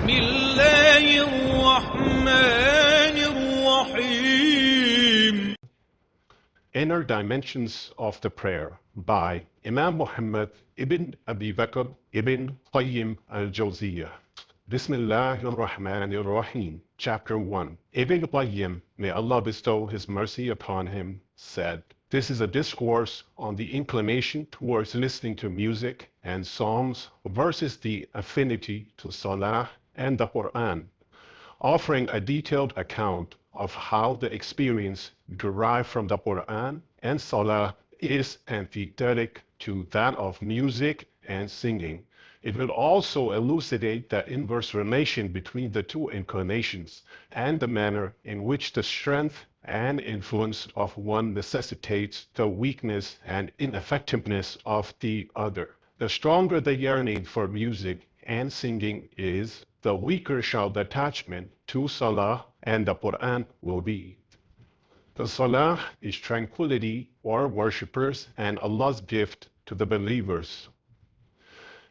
بسم الله الرحمن الرحيم. Inner Dimensions of the Prayer by Imam Muhammad Ibn Abi Bakr Ibn Qayyim al-Jawjiyyah. Bismillah ar-Rahman ar-Rahim. Chapter 1. Ibn Al Qayyim, may Allah bestow His mercy upon him, said, "This is a discourse on the inclination towards listening to music and songs versus the affinity to Salah and the Quran, offering a detailed account of how the experience derived from the Quran and Salah is antithetic to that of music and singing. It will also elucidate the inverse relation between the two inclinations and the manner in which the strength and influence of one necessitates the weakness and ineffectiveness of the other. The stronger the yearning for music and singing is, the weaker shall the attachment to Salah and the Quran will be. The Salah is tranquility for worshippers and Allah's gift to the believers.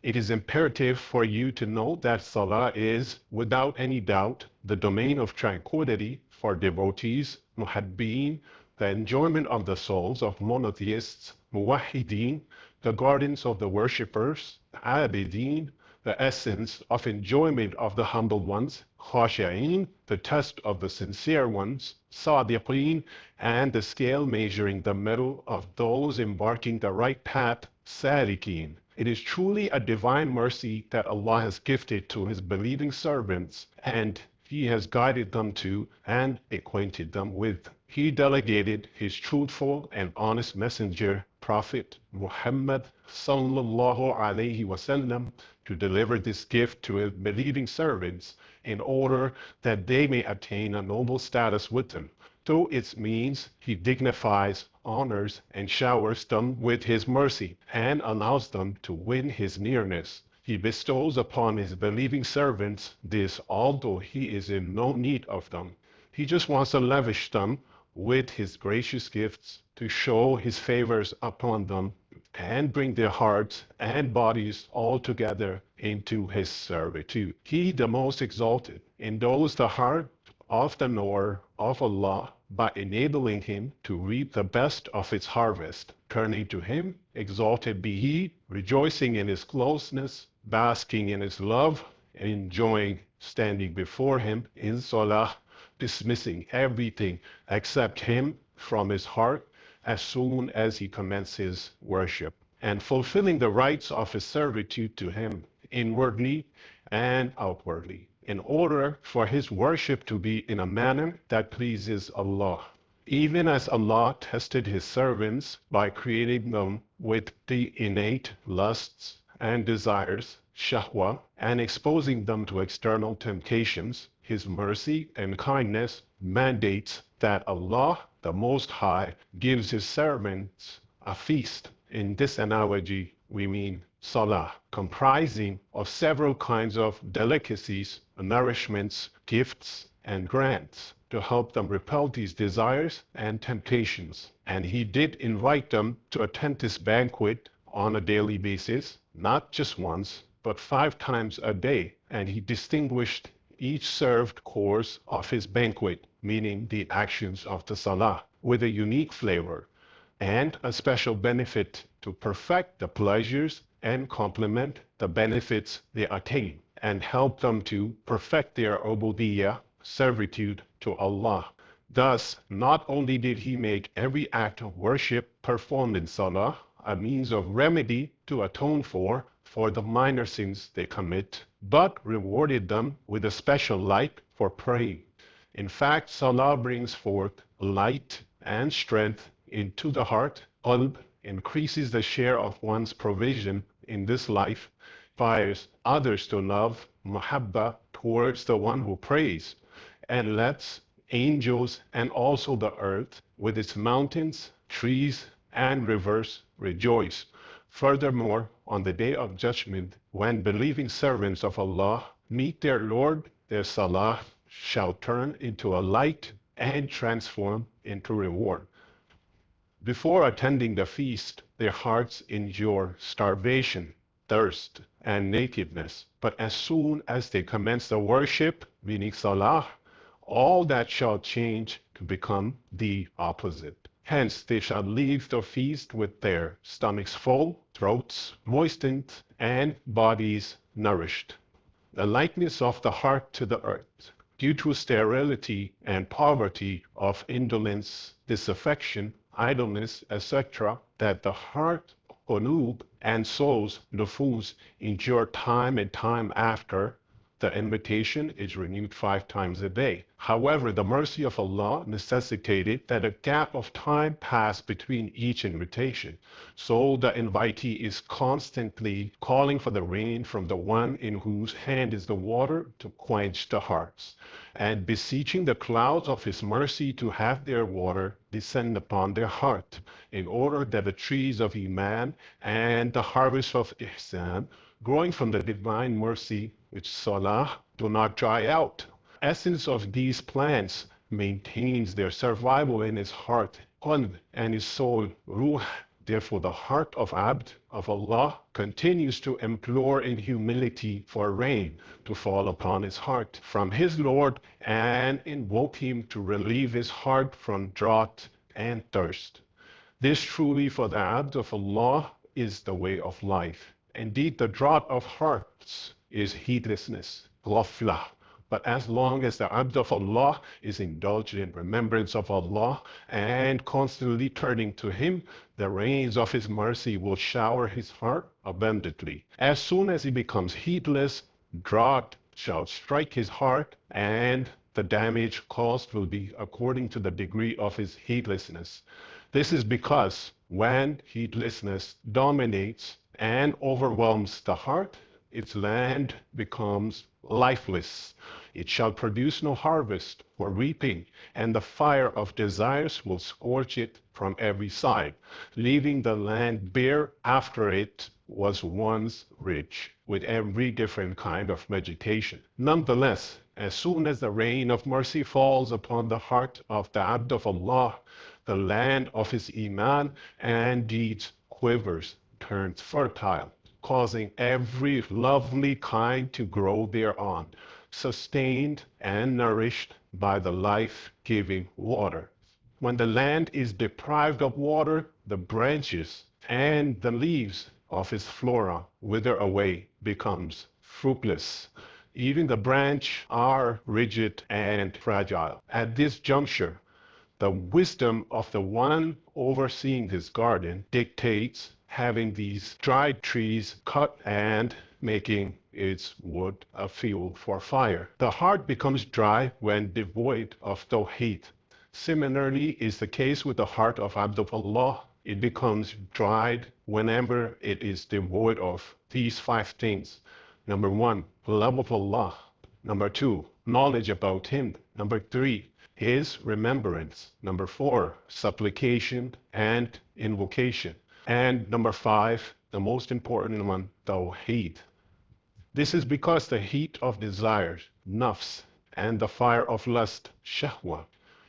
It is imperative for you to know that Salah is, without any doubt, the domain of tranquility for devotees, muhabbeen, the enjoyment of the souls of monotheists, muwahhideen, the gardens of the worshippers, abideen, the essence of enjoyment of the humble ones, khashi'een, the test of the sincere ones, sadiqeen, and the scale measuring the metal of those embarking the right path, salikin. It is truly a divine mercy that Allah has gifted to His believing servants, and He has guided them to and acquainted them with. He delegated His truthful and honest messenger, Prophet Muhammad sallallahu alaihi wasallam, to deliver this gift to His believing servants in order that they may attain a noble status with Him. Through its means, He dignifies, honors, and showers them with His mercy, and allows them to win His nearness. He bestows upon His believing servants this, although He is in no need of them. He just wants to lavish them with His gracious gifts to show His favors upon them and bring their hearts and bodies all together into His servitude. He, the most exalted, endows the heart of the knower of Allah by enabling him to reap the best of its harvest. Turning to Him, exalted be He, rejoicing in His closeness, basking in His love, and enjoying standing before Him in Salah, dismissing everything except Him from his heart as soon as he commences worship, and fulfilling the rights of his servitude to Him inwardly and outwardly, in order for his worship to be in a manner that pleases Allah. Even as Allah tested His servants by creating them with the innate lusts and desires, shahwa, and exposing them to external temptations, His mercy and kindness mandates that Allah, the Most High, gives His servants a feast. In this analogy, we mean Salah, comprising of several kinds of delicacies, nourishments, gifts, and grants to help them repel these desires and temptations. And He did invite them to attend this banquet on a daily basis, not just once, but 5 times a day. And He distinguished each served course of His banquet, meaning the actions of the Salah, with a unique flavor and a special benefit to perfect the pleasures and complement the benefits they attain, and help them to perfect their ubudiyyah, servitude to Allah. Thus, not only did He make every act of worship performed in Salah a means of remedy to atone for the minor sins they commit, but rewarded them with a special light for praying. In fact, Salah brings forth light and strength into the heart, qalb, increases the share of one's provision in this life, inspires others to love, muhabba, towards the one who prays, and lets angels and also the earth with its mountains, trees, and rivers rejoice. Furthermore, on the Day of Judgment, when believing servants of Allah meet their Lord, their Salah shall turn into a light and transform into reward. Before attending the feast, their hearts endure starvation, thirst, and nativeness. But as soon as they commence the worship, meaning Salah, all that shall change to become the opposite. Hence, they shall leave the feast with their stomachs full, throats moistened, and bodies nourished. The likeness of the heart to the earth, due to sterility and poverty of indolence, disaffection, idleness, etc., that the heart, qulub, and souls, nufus, endure time and time after, the invitation is renewed 5 times a day. However, the mercy of Allah necessitated that a gap of time pass between each invitation. So the invitee is constantly calling for the rain from the one in whose hand is the water to quench the hearts, and beseeching the clouds of his mercy to have their water descend upon their heart, in order that the trees of Iman and the harvest of Ihsan, growing from the divine mercy, which Salah, do not dry out. Essence of these plants maintains their survival in his heart, qalb, and his soul, ruh. Therefore, the heart of Abd of Allah continues to implore in humility for rain to fall upon his heart from his Lord, and invoke him to relieve his heart from drought and thirst. This truly for the Abd of Allah is the way of life. Indeed, the drought of hearts is heedlessness, ghaflah. But as long as the Abd of Allah is indulged in remembrance of Allah and constantly turning to Him, the rains of His mercy will shower his heart abundantly. As soon as he becomes heedless, drought shall strike his heart, and the damage caused will be according to the degree of his heedlessness. This is because when heedlessness dominates and overwhelms the heart, its land becomes lifeless. It shall produce no harvest for reaping, and the fire of desires will scorch it from every side, leaving the land bare after it was once rich with every different kind of vegetation. Nonetheless, as soon as the rain of mercy falls upon the heart of the Abd of Allah, the land of his Iman and deeds quivers, turns fertile, causing every lovely kind to grow thereon, sustained and nourished by the life-giving water. When the land is deprived of water, the branches and the leaves of its flora wither away, becomes fruitless. Even the branch are rigid and fragile. At this juncture, the wisdom of the one overseeing this garden dictates having these dried trees cut and making its wood a fuel for fire. The heart becomes dry when devoid of Tawheed. Similarly is the case with the heart of Abd of Allah. It becomes dried whenever it is devoid of these 5 things. Number 1, love of Allah. Number 2, knowledge about Him. Number 3, His remembrance. Number 4, supplication and invocation. And number 5, the most important one, Tawheed. This is because the heat of desires, nafs, and the fire of lust, shahwa,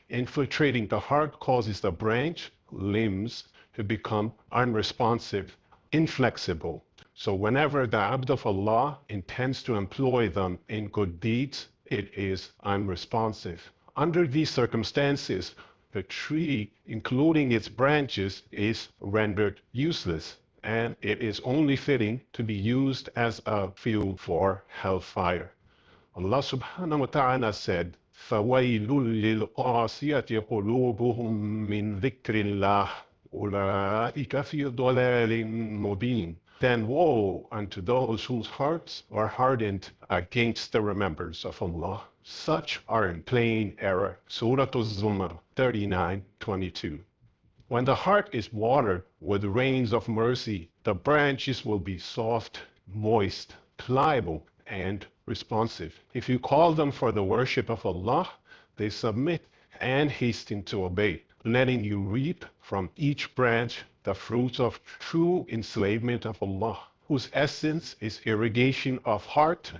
infiltrating the heart causes the branch, limbs, to become unresponsive, inflexible. So whenever the Abd of Allah intends to employ them in good deeds, it is unresponsive. Under these circumstances, the tree, including its branches, is rendered useless, and it is only fitting to be used as a fuel for hellfire. Allah subhanahu wa ta'ala said, فَوَيْلٌ لِلْقَاسِيَةِ قُلُوبُهُم مِّن ذِكْرِ اللَّهِ أُولَٰئِكَ فِي ضَلَالٍ مُّبِينٍ. Then woe unto those whose hearts are hardened against the remembrance of Allah. Such are in plain error. Surah Az-Zumar 39:22. When the heart is watered with rains of mercy, the branches will be soft, moist, pliable, and responsive. If you call them for the worship of Allah, they submit and hasten to obey, letting you reap from each branch the fruits of true enslavement of Allah, whose essence is irrigation of heart,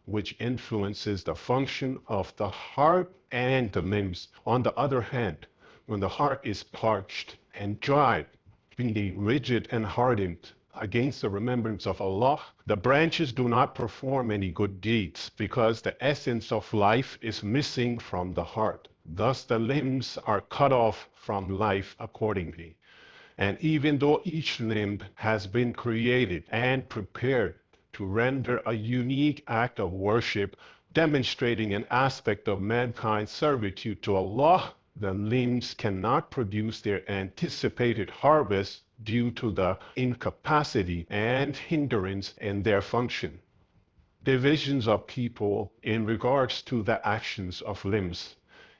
which influences the function of the heart and the limbs. On the other hand, when the heart is parched and dried, being rigid and hardened, against the remembrance of Allah, the branches do not perform any good deeds because the essence of life is missing from the heart. Thus the limbs are cut off from life accordingly. And even though each limb has been created and prepared to render a unique act of worship, demonstrating an aspect of mankind's servitude to Allah, the limbs cannot produce their anticipated harvest due to the incapacity and hindrance in their function. Divisions of people in regards to the actions of limbs.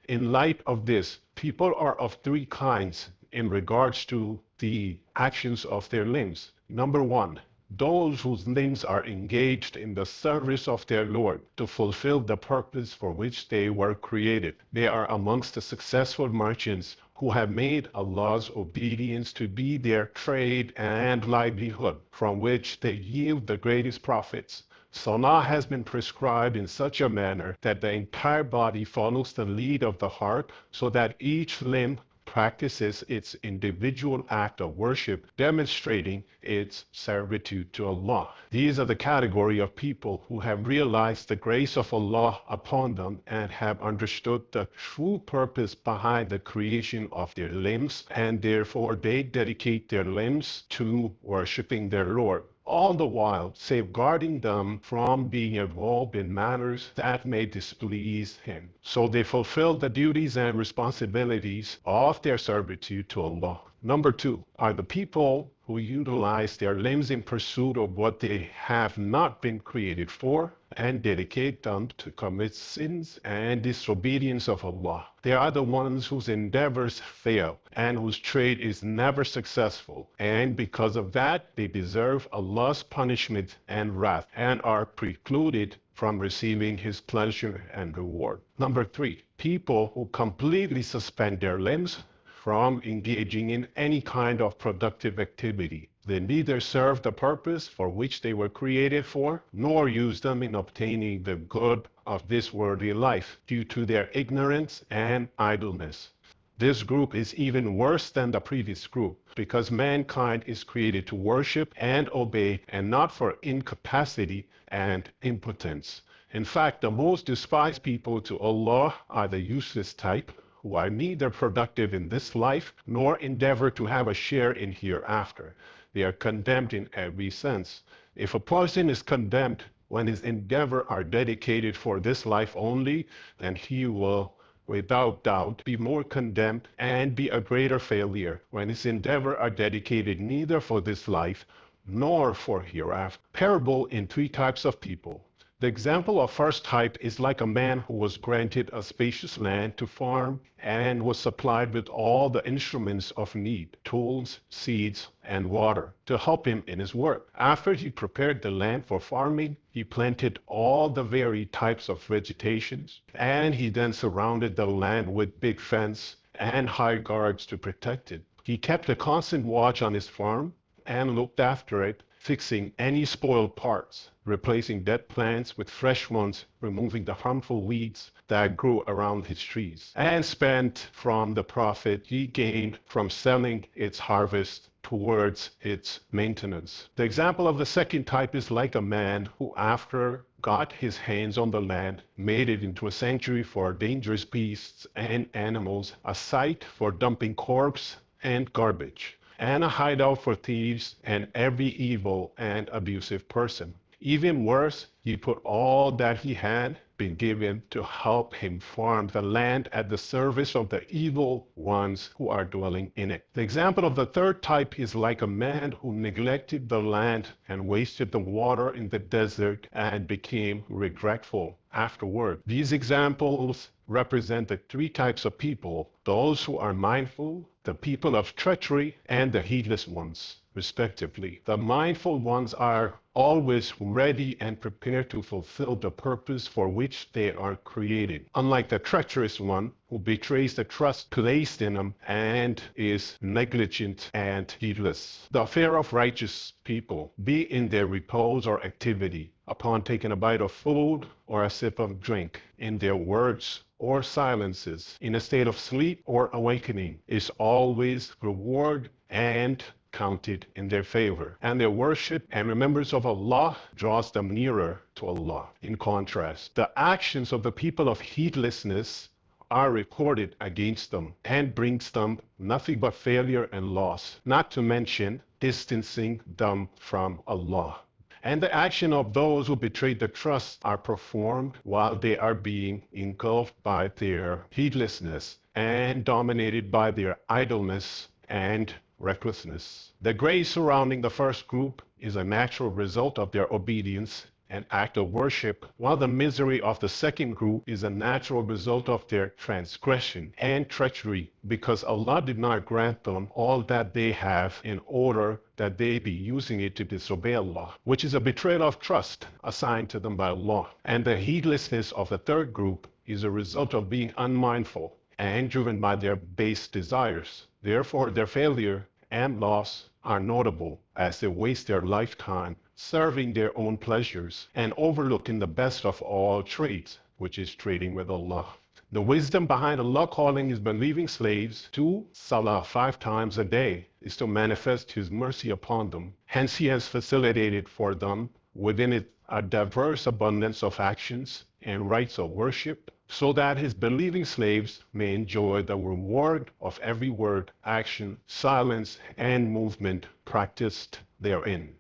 In light of this, people are of three kinds in regards to the actions of their limbs. Number one, those whose limbs are engaged in the service of their Lord to fulfill the purpose for which they were created. They are amongst the successful merchants who have made Allah's obedience to be their trade and livelihood, from which they yield the greatest profits. Salah has been prescribed in such a manner that the entire body follows the lead of the heart, so that each limb practices its individual act of worship, demonstrating its servitude to Allah. These are the category of people who have realized the grace of Allah upon them and have understood the true purpose behind the creation of their limbs, and therefore they dedicate their limbs to worshiping their Lord, all the while safeguarding them from being involved in matters that may displease Him. So they fulfill the duties and responsibilities of their servitude to Allah. Number two are the people who utilize their limbs in pursuit of what they have not been created for and dedicate them to commit sins and disobedience of Allah. They are the ones whose endeavors fail and whose trade is never successful, and because of that they deserve Allah's punishment and wrath and are precluded from receiving His pleasure and reward. Number three, people who completely suspend their limbs from engaging in any kind of productive activity. They neither serve the purpose for which they were created for, nor use them in obtaining the good of this worldly life due to their ignorance and idleness. This group is even worse than the previous group, because mankind is created to worship and obey, and not for incapacity and impotence. In fact, the most despised people to Allah are the useless type, who are neither productive in this life nor endeavor to have a share in hereafter. They are condemned in every sense. If a person is condemned when his endeavor are dedicated for this life only, then he will without doubt be more condemned and be a greater failure when his endeavor are dedicated neither for this life nor for hereafter. Parable in three types of people. The example of first type is like a man who was granted a spacious land to farm and was supplied with all the instruments of need, tools, seeds, and water, to help him in his work. After he prepared the land for farming, he planted all the varied types of vegetations, and he then surrounded the land with big fence and high guards to protect it. He kept a constant watch on his farm and looked after it, fixing any spoiled parts, replacing dead plants with fresh ones, removing the harmful weeds that grew around his trees, and spent from the profit he gained from selling its harvest towards its maintenance. The example of the second type is like a man who, after got his hands on the land, made it into a sanctuary for dangerous beasts and animals, a site for dumping corpse and garbage, and a hideout for thieves and every evil and abusive person. Even worse, he put all that he had been given to help him farm the land at the service of the evil ones who are dwelling in it. The example of the third type is like a man who neglected the land and wasted the water in the desert and became regretful afterward. These examples represent the three types of people: those who are mindful, the people of treachery, and the heedless ones, respectively. The mindful ones are always ready and prepared to fulfill the purpose for which they are created, unlike the treacherous one who betrays the trust placed in him and is negligent and heedless. The affair of righteous people, be in their repose or activity, upon taking a bite of food or a sip of drink, in their words or silences, in a state of sleep or awakening, is always reward and counted in their favor, and their worship and remembrance of Allah draws them nearer to Allah. In contrast, the actions of the people of heedlessness are recorded against them and brings them nothing but failure and loss, not to mention distancing them from Allah. And the action of those who betrayed the trust are performed while they are being engulfed by their heedlessness and dominated by their idleness and recklessness. The grace surrounding the first group is a natural result of their obedience and act of worship, while the misery of the second group is a natural result of their transgression and treachery, because Allah did not grant them all that they have in order that they be using it to disobey Allah, which is a betrayal of trust assigned to them by Allah. And the heedlessness of the third group is a result of being unmindful and driven by their base desires. Therefore, their failure and loss are notable, as they waste their lifetime serving their own pleasures and overlooking the best of all trades, which is trading with Allah. The wisdom behind Allah calling His believing slaves to Salah 5 times a day is to manifest His mercy upon them. Hence, He has facilitated for them within it a diverse abundance of actions and rites of worship, so that His believing slaves may enjoy the reward of every word, action, silence, and movement practiced therein.